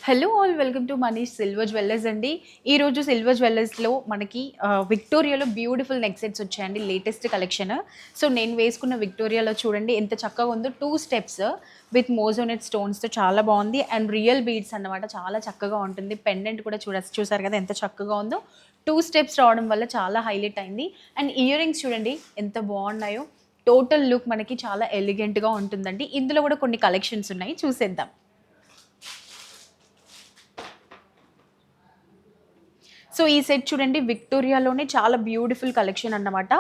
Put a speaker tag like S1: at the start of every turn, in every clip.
S1: Hello all welcome to Manish silver jewellers అండి. ఈరోజు silver జ్యువెల్లర్స్లో మనకి విక్టోరియాలో బ్యూటిఫుల్ నెక్ సెట్స్ వచ్చాయండి, లేటెస్ట్ కలెక్షన్. సో నేను వేసుకున్న విక్టోరియాలో చూడండి ఎంత చక్కగా ఉందో. 2 స్టెప్స్ విత్ మోజోనెట్ స్టోన్స్తో చాలా బాగుంది. అండ్ రియల్ బీడ్స్ అన్నమాట, చాలా చక్కగా ఉంటుంది. పెండెంట్ కూడా చూసారు కదా ఎంత చక్కగా ఉందో. 2 స్టెప్స్ రావడం వల్ల చాలా హైలైట్ అయింది. అండ్ ఇయర్ రింగ్స్ చూడండి ఎంత బాగున్నాయో. టోటల్ లుక్ మనకి చాలా ఎలిగెంట్గా ఉంటుందండి. ఇందులో కూడా కొన్ని కలెక్షన్స్ ఉన్నాయి, చూసేద్దాం. సో ఈ సెట్ చూడండి, విక్టోరియాలోనే చాలా బ్యూటిఫుల్ కలెక్షన్ అన్నమాట.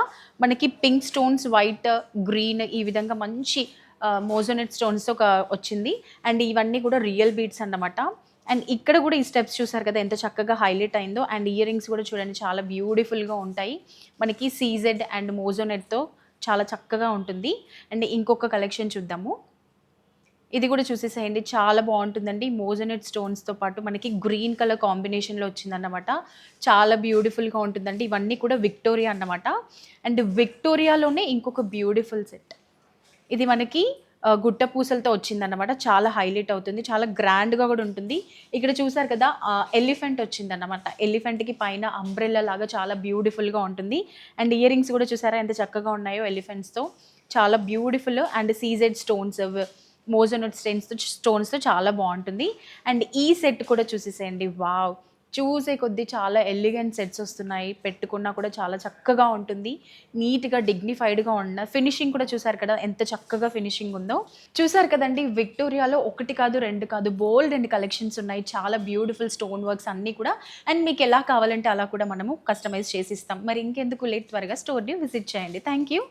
S1: మనకి పింక్ స్టోన్స్, వైట్, గ్రీన్ ఈ విధంగా మంచి మోజోనెట్ స్టోన్స్తో వచ్చింది. అండ్ ఇవన్నీ కూడా రియల్ బీడ్స్ అన్నమాట. అండ్ ఇక్కడ కూడా ఈ స్టెప్స్ చూసారు కదా ఎంత చక్కగా హైలైట్ అయిందో. అండ్ ఇయర్ రింగ్స్ కూడా చూడండి చాలా బ్యూటిఫుల్గా ఉంటాయి. మనకి సీజెడ్ అండ్ మోజోనెట్తో చాలా చక్కగా ఉంటుంది. అండ్ ఇంకొక కలెక్షన్ చూద్దాము. ఇది కూడా చూసేసేయండి, చాలా బాగుంటుందండి. మోజోనెట్ స్టోన్స్తో పాటు మనకి గ్రీన్ కలర్ కాంబినేషన్లో వచ్చిందన్నమాట. చాలా బ్యూటిఫుల్గా ఉంటుందండి. ఇవన్నీ కూడా విక్టోరియా అన్నమాట. అండ్ విక్టోరియాలోనే ఇంకొక బ్యూటిఫుల్ సెట్, ఇది మనకి గుట్ట పూసలతో వచ్చిందన్నమాట. చాలా హైలైట్ అవుతుంది, చాలా గ్రాండ్గా కూడా ఉంటుంది. ఇక్కడ చూసారు కదా ఎలిఫెంట్ వచ్చిందన్నమాట. ఎలిఫెంట్కి పైన అంబ్రెల్లా లాగా చాలా బ్యూటిఫుల్గా ఉంటుంది. అండ్ ఇయర్ రింగ్స్ కూడా చూసారా ఎంత చక్కగా ఉన్నాయో ఎలిఫెంట్స్తో. చాలా బ్యూటిఫుల్. అండ్ సీజెడ్ స్టోన్స్, మోజోనెట్ స్టోన్స్తో చాలా బాగుంటుంది. అండ్ ఈ సెట్ కూడా చూసేసేయండి, వావ్! చూసే కొద్దీ చాలా ఎలిగెంట్ సెట్స్ వస్తున్నాయి. పెట్టుకున్నా కూడా చాలా చక్కగా ఉంటుంది. నీట్గా డిగ్నిఫైడ్గా ఉన్న ఫినిషింగ్ కూడా చూసారు కదా ఎంత చక్కగా ఫినిషింగ్ ఉందో. చూసారు కదండి, విక్టోరియాలో 1 కాదు 2 కాదు బోల్డ్ అండ్ కలెక్షన్స్ ఉన్నాయి. చాలా బ్యూటిఫుల్ స్టోన్ వర్క్స్ అన్నీ కూడా. అండ్ మీకు ఎలా కావాలంటే అలా కూడా మనము కస్టమైజ్ చేసి ఇస్తాం. మరి ఇంకెందుకు లేట్, త్వరగా స్టోర్ని విజిట్ చేయండి. Thank you.